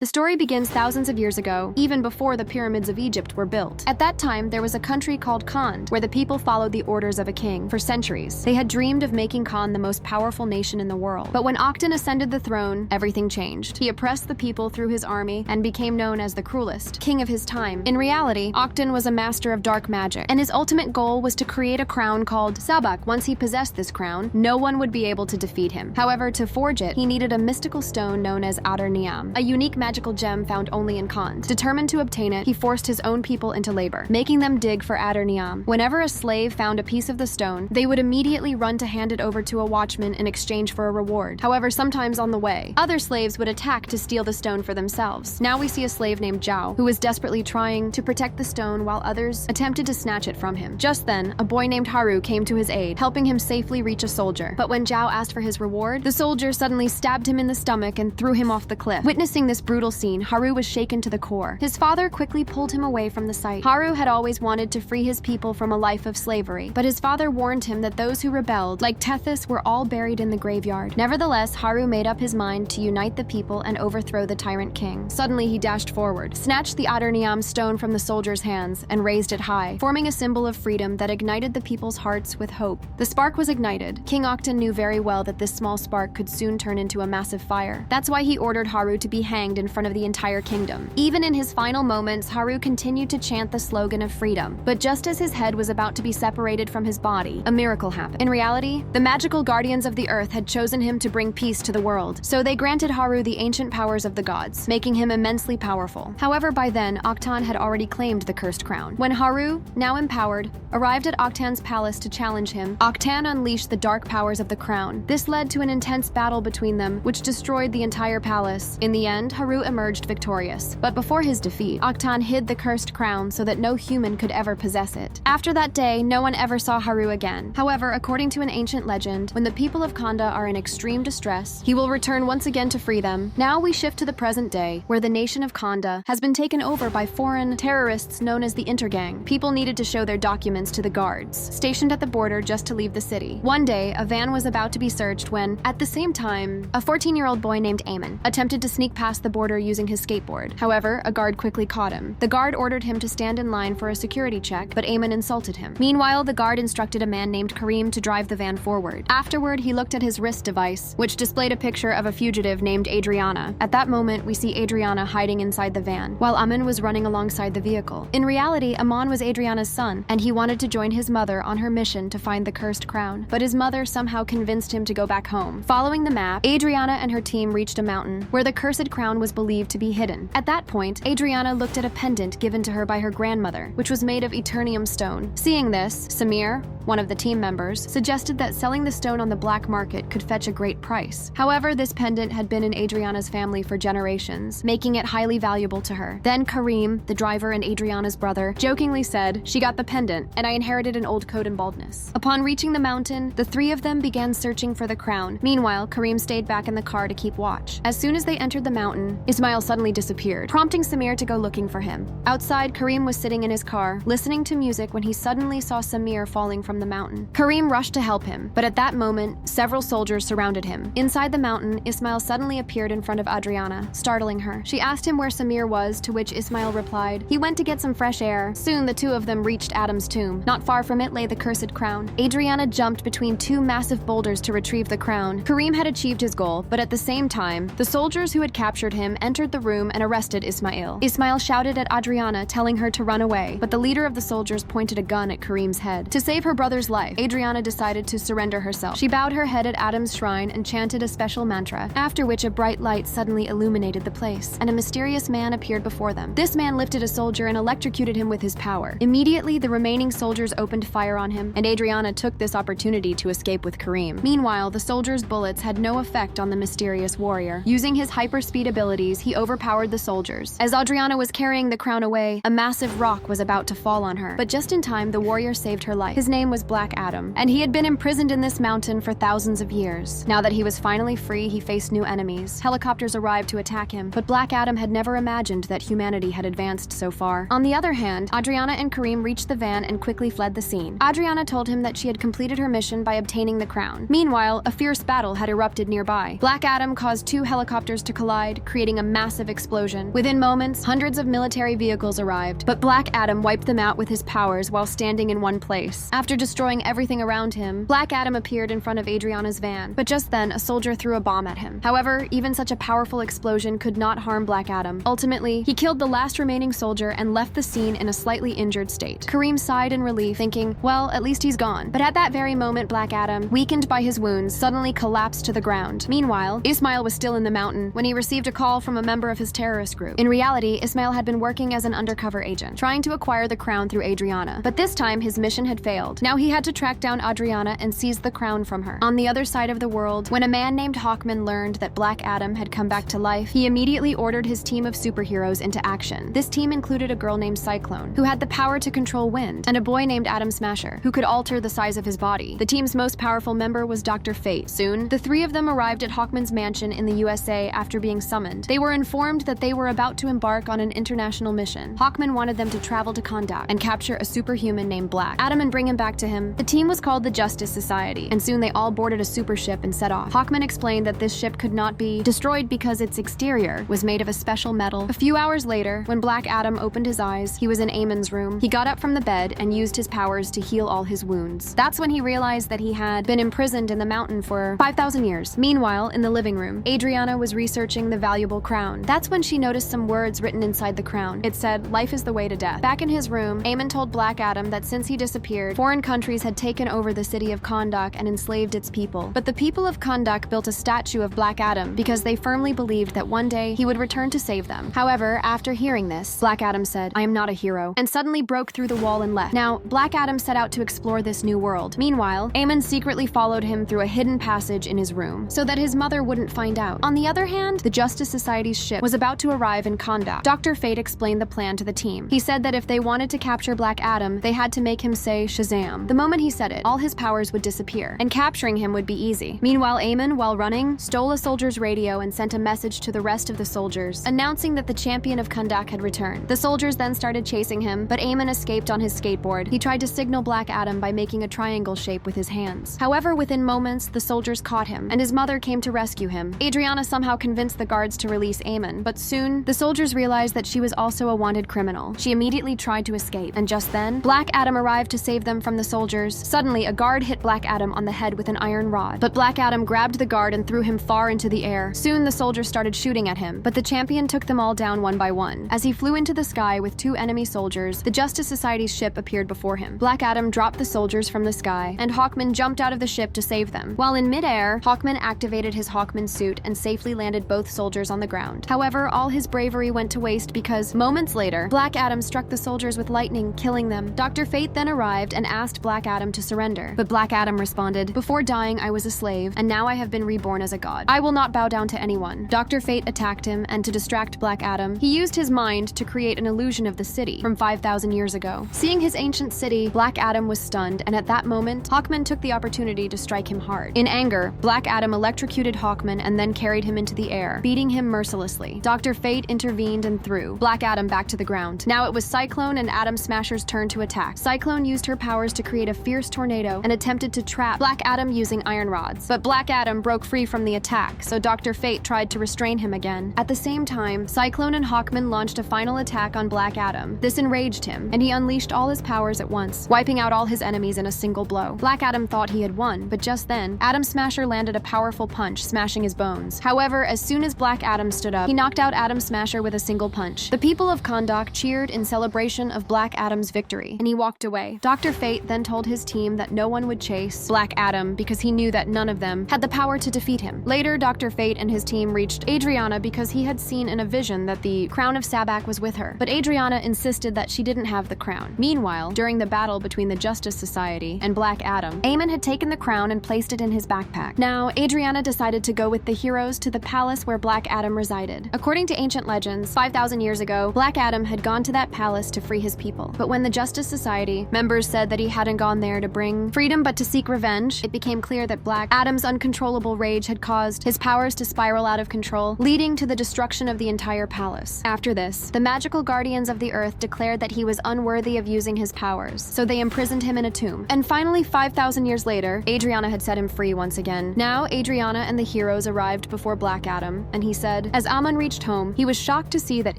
The story begins thousands of years ago, even before the pyramids of Egypt were built. At that time, there was a country called Kand, where the people followed the orders of a king. For centuries, they had dreamed of making Kand the most powerful nation in the world. But when Akhenaten ascended the throne, everything changed. He oppressed the people through his army and became known as the cruelest king of his time. In reality, Akhenaten was a master of dark magic, and his ultimate goal was to create a crown called Sabak. Once he possessed this crown, no one would be able to defeat him. However, to forge it, he needed a mystical stone known as Adar-Niam, a unique magical gem found only in Kand. Determined to obtain it, he forced his own people into labor, making them dig for Adar-Niam. Whenever a slave found a piece of the stone, they would immediately run to hand it over to a watchman in exchange for a reward. However, sometimes on the way, other slaves would attack to steal the stone for themselves. Now we see a slave named Jaume, who was desperately trying to protect the stone while others attempted to snatch it from him. Just then, a boy named Haru came to his aid, helping him safely reach a soldier. But when Jaume asked for his reward, the soldier suddenly stabbed him in the stomach and threw him off the cliff. Witnessing this brutal scene, Haru was shaken to the core. His father quickly pulled him away from the site. Haru had always wanted to free his people from a life of slavery, but his father warned him that those who rebelled, like Tethys, were all buried in the graveyard. Nevertheless, Haru made up his mind to unite the people and overthrow the tyrant king. Suddenly, he dashed forward, snatched the Adar-Niam stone from the soldier's hands, and raised it high, forming a symbol of freedom that ignited the people's hearts with hope. The spark was ignited. King Akhenaten knew very well that this small spark could soon turn into a massive fire. That's why he ordered Haru to be hanged in front of the entire kingdom. Even in his final moments, Haru continued to chant the slogan of freedom. But just as his head was about to be separated from his body, a miracle happened. In reality, the magical guardians of the earth had chosen him to bring peace to the world, so they granted Haru the ancient powers of the gods, making him immensely powerful. However, by then, Akhenaten had already claimed the cursed crown. When Haru, now empowered, arrived at Akhenaten's palace to challenge him, Akhenaten unleashed the dark powers of the crown. This led to an intense battle between them, which destroyed the entire palace. In the end, Haru emerged victorious. But before his defeat, Akhenaten hid the cursed crown so that no human could ever possess it. After that day, no one ever saw Haru again. However, according to an ancient legend, when the people of Kanda are in extreme distress, he will return once again to free them. Now we shift to the present day, where the nation of Kanda has been taken over by foreign terrorists known as the Intergang. People needed to show their documents to the guards, stationed at the border just to leave the city. One day, a van was about to be searched when, at the same time, a 14-year-old boy named Eamon attempted to sneak past the border using his skateboard. However, a guard quickly caught him. The guard ordered him to stand in line for a security check, but Eamon insulted him. Meanwhile, the guard instructed a man named Karim to drive the van forward. Afterward, he looked at his wrist device, which displayed a picture of a fugitive named Adriana. At that moment, we see Adriana hiding inside the van, while Aman was running alongside the vehicle. In reality, Aman was Adriana's son, and he wanted to join his mother on her mission to find the cursed crown. But his mother somehow convinced him to go back home. Following the map, Adriana and her team reached a mountain where the cursed crown was believed to be hidden. At that point, Adriana looked at a pendant given to her by her grandmother, which was made of Eternium stone. Seeing this, Samir, one of the team members, suggested that selling the stone on the black market could fetch a great price. However, this pendant had been in Adriana's family for generations, making it highly valuable to her. Then Karim, the driver and Adriana's brother, jokingly said, "She got the pendant, and I inherited an old coat and baldness." Upon reaching the mountain, the three of them began searching for the crown. Meanwhile, Karim stayed back in the car to keep watch. As soon as they entered the mountain, Ismail suddenly disappeared, prompting Samir to go looking for him. Outside, Karim was sitting in his car, listening to music when he suddenly saw Samir falling from the mountain. Karim rushed to help him, but at that moment, several soldiers surrounded him. Inside the mountain, Ismail suddenly appeared in front of Adriana, startling her. She asked him where Samir was, to which Ismail replied, "He went to get some fresh air." Soon, the two of them reached Adam's tomb. Not far from it lay the cursed crown. Adriana jumped between two massive boulders to retrieve the crown. Karim had achieved his goal, but at the same time, the soldiers who had captured him entered the room and arrested Ismail. Ismail shouted at Adriana, telling her to run away, but the leader of the soldiers pointed a gun at Karim's head. To save her brother's life, Adriana decided to surrender herself. She bowed her head at Adam's shrine and chanted a special mantra, after which a bright light suddenly illuminated the place, and a mysterious man appeared before them. This man lifted a soldier and electrocuted him with his power. Immediately, the remaining soldiers opened fire on him, and Adriana took this opportunity to escape with Karim. Meanwhile, the soldiers' bullets had no effect on the mysterious warrior. Using his hyperspeed abilities, he overpowered the soldiers. As Adriana was carrying the crown away, a massive rock was about to fall on her, but just in time, the warrior saved her life. His name was Black Adam, and he had been imprisoned in this mountain for thousands of years. Now that he was finally free, he faced new enemies. Helicopters arrived to attack him, but Black Adam had never imagined that humanity had advanced so far. On the other hand, Adriana and Karim reached the van and quickly fled the scene. Adriana told him that she had completed her mission by obtaining the crown. Meanwhile, a fierce battle had erupted nearby. Black Adam caused two helicopters to collide, creating creating a massive explosion. Within moments, hundreds of military vehicles arrived, but Black Adam wiped them out with his powers while standing in one place. After destroying everything around him, Black Adam appeared in front of Adriana's van, but just then, a soldier threw a bomb at him. However, even such a powerful explosion could not harm Black Adam. Ultimately, he killed the last remaining soldier and left the scene in a slightly injured state. Kareem sighed in relief, thinking, well, at least he's gone. But at that very moment, Black Adam, weakened by his wounds, suddenly collapsed to the ground. Meanwhile, Ismail was still in the mountain when he received a call from a member of his terrorist group. In reality, Ismail had been working as an undercover agent, trying to acquire the crown through Adriana. But this time, his mission had failed. Now he had to track down Adriana and seize the crown from her. On the other side of the world, when a man named Hawkman learned that Black Adam had come back to life, he immediately ordered his team of superheroes into action. This team included a girl named Cyclone, who had the power to control wind, and a boy named Atom Smasher, who could alter the size of his body. The team's most powerful member was Dr. Fate. Soon, the three of them arrived at Hawkman's mansion in the USA after being summoned. They were informed that they were about to embark on an international mission. Hawkman wanted them to travel to Kahndaq and capture a superhuman named Black Adam and bring him back to him. The team was called the Justice Society, and soon they all boarded a super ship and set off. Hawkman explained that this ship could not be destroyed because its exterior was made of a special metal. A few hours later, when Black Adam opened his eyes, he was in Eamon's room. He got up from the bed and used his powers to heal all his wounds. That's when he realized that he had been imprisoned in the mountain for 5,000 years. Meanwhile, in the living room, Adriana was researching the valuable crown. That's when she noticed some words written inside the crown. It said, "Life is the way to death." Back in his room, Eamon told Black Adam that since he disappeared, foreign countries had taken over the city of Kahndaq and enslaved its people. But the people of Kahndaq built a statue of Black Adam because they firmly believed that one day he would return to save them. However, after hearing this, Black Adam said, "I am not a hero," and suddenly broke through the wall and left. Now, Black Adam set out to explore this new world. Meanwhile, Eamon secretly followed him through a hidden passage in his room so that his mother wouldn't find out. On the other hand, the Justice Society's ship was about to arrive in Kahndaq. Dr. Fate explained the plan to the team. He said that if they wanted to capture Black Adam, they had to make him say Shazam. The moment he said it, all his powers would disappear, and capturing him would be easy. Meanwhile, Eamon, while running, stole a soldier's radio and sent a message to the rest of the soldiers, announcing that the champion of Kahndaq had returned. The soldiers then started chasing him, but Eamon escaped on his skateboard. He tried to signal Black Adam by making a triangle shape with his hands. However, within moments, the soldiers caught him, and his mother came to rescue him. Adriana somehow convinced the guards to release Eamon, but soon, the soldiers realized that she was also a wanted criminal. She immediately tried to escape, and just then, Black Adam arrived to save them from the soldiers. Suddenly, a guard hit Black Adam on the head with an iron rod, but Black Adam grabbed the guard and threw him far into the air. Soon, the soldiers started shooting at him, but the champion took them all down one by one. As he flew into the sky with two enemy soldiers, the Justice Society's ship appeared before him. Black Adam dropped the soldiers from the sky, and Hawkman jumped out of the ship to save them. While in midair, Hawkman activated his Hawkman suit and safely landed both soldiers on the ground. However, all his bravery went to waste because, moments later, Black Adam struck the soldiers with lightning, killing them. Dr. Fate then arrived and asked Black Adam to surrender. But Black Adam responded, "Before dying, I was a slave, and now I have been reborn as a god. I will not bow down to anyone." Dr. Fate attacked him, and to distract Black Adam, he used his mind to create an illusion of the city from 5,000 years ago. Seeing his ancient city, Black Adam was stunned, and at that moment, Hawkman took the opportunity to strike him hard. In anger, Black Adam electrocuted Hawkman and then carried him into the air, beating him mercilessly. Dr. Fate intervened and threw Black Adam back to the ground. Now it was Cyclone and Atom Smasher's turn to attack. Cyclone used her powers to create a fierce tornado and attempted to trap Black Adam using iron rods. But Black Adam broke free from the attack, so Dr. Fate tried to restrain him again. At the same time, Cyclone and Hawkman launched a final attack on Black Adam. This enraged him, and he unleashed all his powers at once, wiping out all his enemies in a single blow. Black Adam thought he had won, but just then, Atom Smasher landed a powerful punch, smashing his bones. However, as soon as Black Adam stood up, he knocked out Atom Smasher with a single punch. The people of Kahndaq cheered in celebration of Black Adam's victory, and he walked away. Dr. Fate then told his team that no one would chase Black Adam because he knew that none of them had the power to defeat him. Later, Dr. Fate and his team reached Adriana because he had seen in a vision that the crown of Sabak was with her, but Adriana insisted that she didn't have the crown. Meanwhile, during the battle between the Justice Society and Black Adam, Eamon had taken the crown and placed it in his backpack. Now, Adriana decided to go with the heroes to the palace where Black Adam resided. According to ancient legends, 5,000 years ago, Black Adam had gone to that palace to free his people. But when the Justice Society members said that he hadn't gone there to bring freedom but to seek revenge, it became clear that Black Adam's uncontrollable rage had caused his powers to spiral out of control, leading to the destruction of the entire palace. After this, the magical guardians of the earth declared that he was unworthy of using his powers, so they imprisoned him in a tomb. And finally, 5,000 years later, Adriana had set him free once again. Now, Adriana and the heroes arrived before Black Adam, and he said, dead. As Aman reached home, he was shocked to see that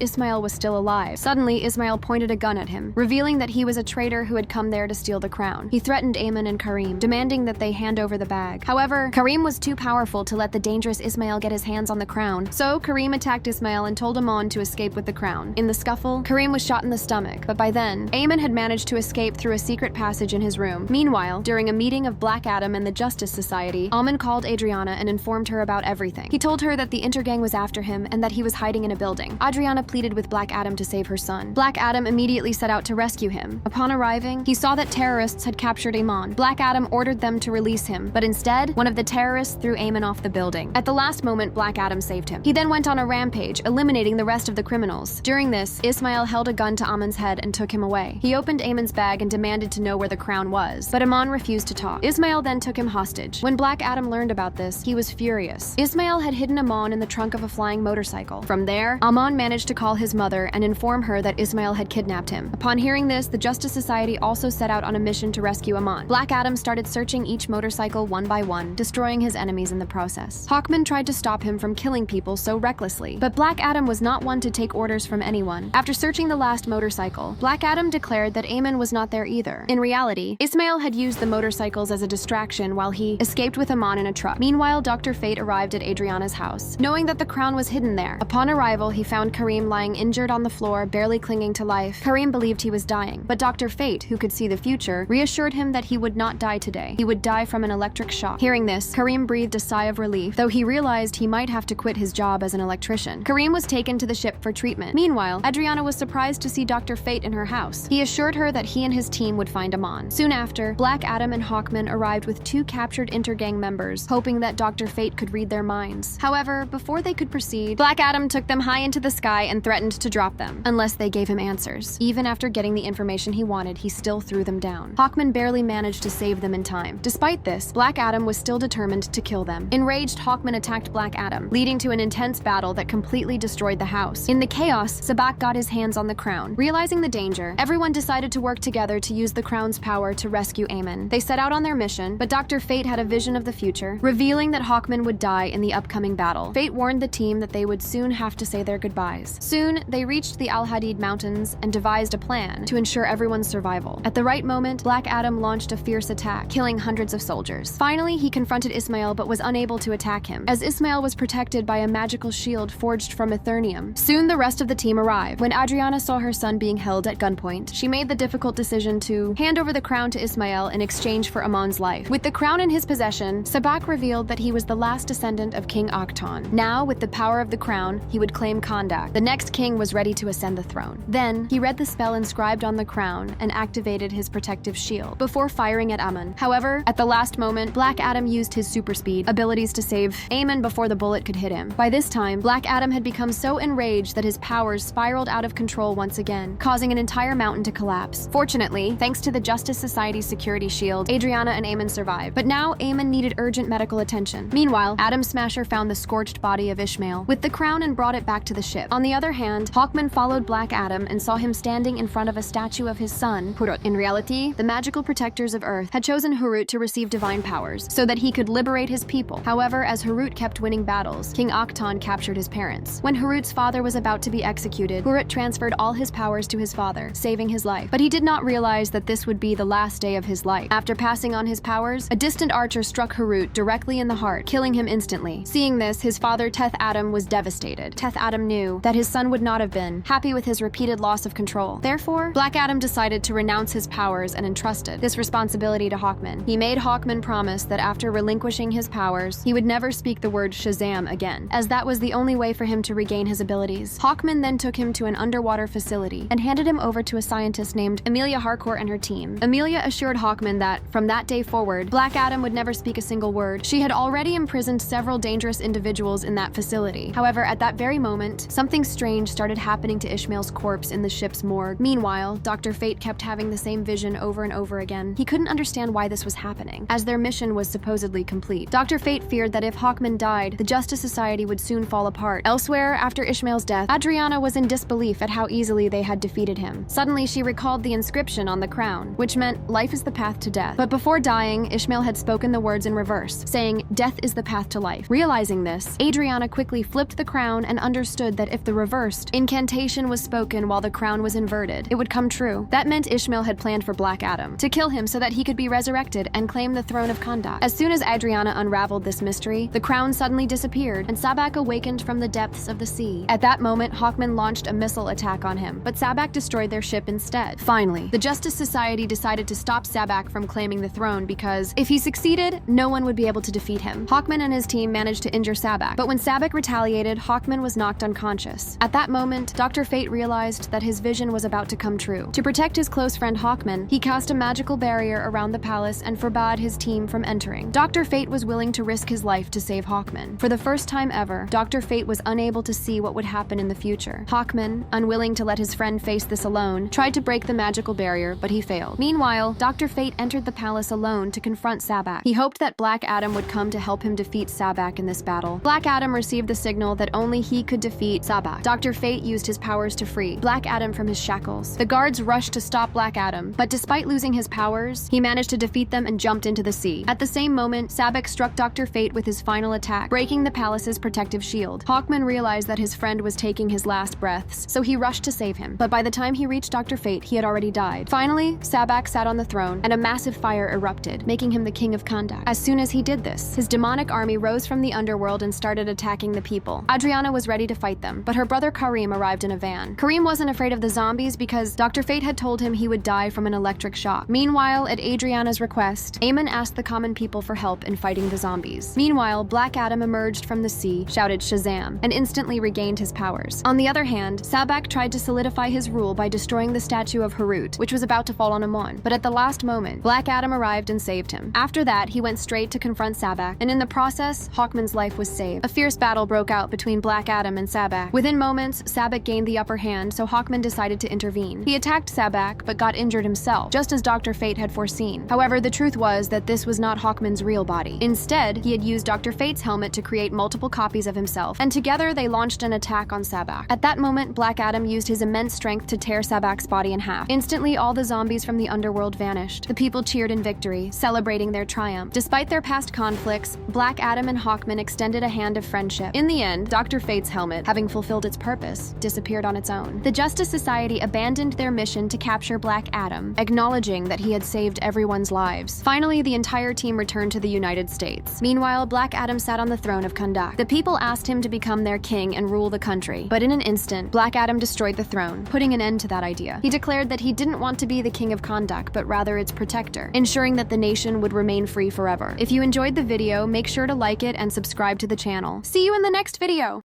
Ismail was still alive. Suddenly, Ismail pointed a gun at him, revealing that he was a traitor who had come there to steal the crown. He threatened Aman and Karim, demanding that they hand over the bag. However, Karim was too powerful to let the dangerous Ismail get his hands on the crown, so Karim attacked Ismail and told Aman to escape with the crown. In the scuffle, Karim was shot in the stomach, but by then, Aman had managed to escape through a secret passage in his room. Meanwhile, during a meeting of Black Adam and the Justice Society, Aman called Adriana and informed her about everything. He told her that the Intergang was after him and that he was hiding in a building. Adriana pleaded with Black Adam to save her son. Black Adam immediately set out to rescue him. Upon arriving, he saw that terrorists had captured Aman. Black Adam ordered them to release him, but instead, one of the terrorists threw Aman off the building. At the last moment, Black Adam saved him. He then went on a rampage, eliminating the rest of the criminals. During this, Ismail held a gun to Aman's head and took him away. He opened Aman's bag and demanded to know where the crown was, but Aman refused to talk. Ismail then took him hostage. When Black Adam learned about this, he was furious. Ismail had hidden Aman in the trunk of a flying motorcycle. From there, Aman managed to call his mother and inform her that Ismail had kidnapped him. Upon hearing this, the Justice Society also set out on a mission to rescue Aman. Black Adam started searching each motorcycle one by one, destroying his enemies in the process. Hawkman tried to stop him from killing people so recklessly, but Black Adam was not one to take orders from anyone. After searching the last motorcycle, Black Adam declared that Aman was not there either. In reality, Ismail had used the motorcycles as a distraction while he escaped with Aman in a truck. Meanwhile, Dr. Fate arrived at Adriana's house, knowing that the crown was hidden there. Upon arrival, he found Karim lying injured on the floor, barely clinging to life. Karim believed he was dying, but Dr. Fate, who could see the future, reassured him that he would not die today. He would die from an electric shock. Hearing this, Karim breathed a sigh of relief, though he realized he might have to quit his job as an electrician. Karim was taken to the ship for treatment. Meanwhile, Adriana was surprised to see Dr. Fate in her house. He assured her that he and his team would find Aman. Soon after, Black Adam and Hawkman arrived with 2 captured Intergang members, hoping that Dr. Fate could read their minds. However, before they could proceed, Black Adam took them high into the sky and threatened to drop them, unless they gave him answers. Even after getting the information he wanted, he still threw them down. Hawkman barely managed to save them in time. Despite this, Black Adam was still determined to kill them. Enraged, Hawkman attacked Black Adam, leading to an intense battle that completely destroyed the house. In the chaos, Sabak got his hands on the crown. Realizing the danger, everyone decided to work together to use the crown's power to rescue Aman. They set out on their mission, but Dr. Fate had a vision of the future, revealing that Hawkman would die in the upcoming battle. Fate warned the team that they would soon have to say their goodbyes. Soon, they reached the Al-Hadid Mountains and devised a plan to ensure everyone's survival. At the right moment, Black Adam launched a fierce attack, killing hundreds of soldiers. Finally, he confronted Ismail but was unable to attack him, as Ismail was protected by a magical shield forged from Eternium. Soon, the rest of the team arrived. When Adriana saw her son being held at gunpoint, she made the difficult decision to hand over the crown to Ismail in exchange for Aman's life. With the crown in his possession, Sabak revealed that he was the last descendant of King Akhton. Now, with the power of the crown, he would claim Kondak. The next king was ready to ascend the throne. Then, he read the spell inscribed on the crown and activated his protective shield before firing at Aman. However, at the last moment, Black Adam used his super speed abilities to save Aman before the bullet could hit him. By this time, Black Adam had become so enraged that his powers spiraled out of control once again, causing an entire mountain to collapse. Fortunately, thanks to the Justice Society's security shield, Adriana and Aman survived. But now, Aman needed urgent medical attention. Meanwhile, Adam Smasher found the scorched body of Ishmael with the crown and brought it back to the ship. On the other hand, Hawkman followed Black Adam and saw him standing in front of a statue of his son, Hurut. In reality, the magical protectors of Earth had chosen Hurut to receive divine powers so that he could liberate his people. However, as Hurut kept winning battles, King Akhton captured his parents. When Hurut's father was about to be executed, Hurut transferred all his powers to his father, saving his life. But he did not realize that this would be the last day of his life. After passing on his powers, a distant archer struck Hurut directly in the heart, killing him instantly. Seeing this, his father Teth Adam was devastated. Teth Adam knew that his son would not have been happy with his repeated loss of control. Therefore, Black Adam decided to renounce his powers and entrusted this responsibility to Hawkman. He made Hawkman promise that after relinquishing his powers, he would never speak the word Shazam again, as that was the only way for him to regain his abilities. Hawkman then took him to an underwater facility and handed him over to a scientist named Amelia Harcourt and her team. Amelia assured Hawkman that, from that day forward, Black Adam would never speak a single word. She had already imprisoned several dangerous individuals in that facility. However, at that very moment, something strange started happening to Ishmael's corpse in the ship's morgue. Meanwhile, Dr. Fate kept having the same vision over and over again. He couldn't understand why this was happening, as their mission was supposedly complete. Dr. Fate feared that if Hawkman died, the Justice Society would soon fall apart. Elsewhere, after Ishmael's death, Adriana was in disbelief at how easily they had defeated him. Suddenly, she recalled the inscription on the crown, which meant life is the path to death. But before dying, Ishmael had spoken the words in reverse, saying, "Death is the path to life." Realizing this, Adriana quickly quickly flipped the crown and understood that if the reversed incantation was spoken while the crown was inverted, it would come true. That meant Ishmael had planned for Black Adam to kill him so that he could be resurrected and claim the throne of Kahndaq. As soon as Adriana unraveled this mystery, the crown suddenly disappeared and Sabak awakened from the depths of the sea. At that moment, Hawkman launched a missile attack on him, but Sabak destroyed their ship instead. Finally, the Justice Society decided to stop Sabak from claiming the throne because if he succeeded, no one would be able to defeat him. Hawkman and his team managed to injure Sabak, but when Sabak retaliated, Hawkman was knocked unconscious. At that moment, Dr. Fate realized that his vision was about to come true. To protect his close friend Hawkman, he cast a magical barrier around the palace and forbade his team from entering. Dr. Fate was willing to risk his life to save Hawkman. For the first time ever, Dr. Fate was unable to see what would happen in the future. Hawkman, unwilling to let his friend face this alone, tried to break the magical barrier, but he failed. Meanwhile, Dr. Fate entered the palace alone to confront Sabak. He hoped that Black Adam would come to help him defeat Sabak in this battle. Black Adam received the signal that only he could defeat Sabak. Dr. Fate used his powers to free Black Adam from his shackles. The guards rushed to stop Black Adam, but despite losing his powers, he managed to defeat them and jumped into the sea. At the same moment, Sabak struck Dr. Fate with his final attack, breaking the palace's protective shield. Hawkman realized that his friend was taking his last breaths, so he rushed to save him. But by the time he reached Dr. Fate, he had already died. Finally, Sabak sat on the throne, and a massive fire erupted, making him the king of Kahndaq. As soon as he did this, his demonic army rose from the underworld and started attacking the people. Adriana was ready to fight them, but her brother Karim arrived in a van. Karim wasn't afraid of the zombies because Dr. Fate had told him he would die from an electric shock. Meanwhile, at Adriana's request, Eamon asked the common people for help in fighting the zombies. Meanwhile, Black Adam emerged from the sea, shouted Shazam, and instantly regained his powers. On the other hand, Sabak tried to solidify his rule by destroying the statue of Harut, which was about to fall on Amon. But at the last moment, Black Adam arrived and saved him. After that, he went straight to confront Sabak, and in the process, Hawkman's life was saved. A fierce battle broke out between Black Adam and Sabak. Within moments, Sabak gained the upper hand, so Hawkman decided to intervene. He attacked Sabak, but got injured himself, just as Dr. Fate had foreseen. However, the truth was that this was not Hawkman's real body. Instead, he had used Dr. Fate's helmet to create multiple copies of himself, and together they launched an attack on Sabak. At that moment, Black Adam used his immense strength to tear Sabak's body in half. Instantly, all the zombies from the underworld vanished. The people cheered in victory, celebrating their triumph. Despite their past conflicts, Black Adam and Hawkman extended a hand of friendship. In the end, Dr. Fate's helmet, having fulfilled its purpose, disappeared on its own. The Justice Society abandoned their mission to capture Black Adam, acknowledging that he had saved everyone's lives. Finally, the entire team returned to the United States. Meanwhile, Black Adam sat on the throne of Kahndaq. The people asked him to become their king and rule the country, but in an instant, Black Adam destroyed the throne, putting an end to that idea. He declared that he didn't want to be the king of Kahndaq, but rather its protector, ensuring that the nation would remain free forever. If you enjoyed the video, make sure to like it and subscribe to the channel. See you in the next video!